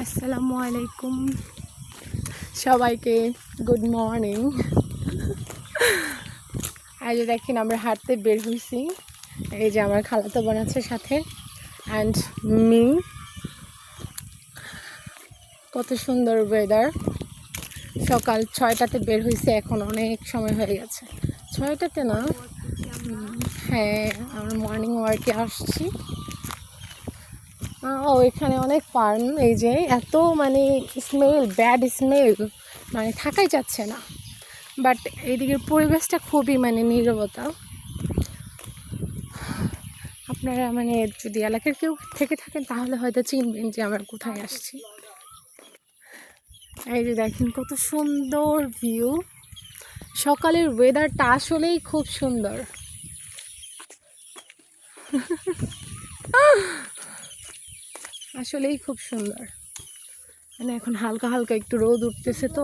আসসালামু আলাইকুম সবাইকে, গুড মর্নিং। আজ দেখেন আমরা হাঁটতে বের হয়েছি। এই যে আমার খালাতো বোন আছে সাথে, অ্যান্ড মি। কত সুন্দর ওয়েদার। সকাল 6টাতে বের হয়েছে, এখন অনেক সময় হয়ে গেছে। 6টাতে না, হ্যাঁ, আমরা মর্নিং ওয়ার্কে আসছি। ও এখানে অনেক ফার্ম, এই যে এত মানে স্মেল, ব্যাড স্মেল, মানে থাকাই যাচ্ছে না। বাট এইদিকের পরিবেশটা খুবই মানে নীরবতা। আপনারা মানে যদি এলাকার কেউ থেকে থাকেন তাহলে হয়তো চিনবেন যে আমরা কোথায় আসছি। এই যে দেখেন কত সুন্দর ভিউ। সকালের ওয়েদারটা আসলেই খুব সুন্দর। আসলেই খুব সুন্দর। মানে এখন হালকা হালকা একটু রোদ উঠতেছে তো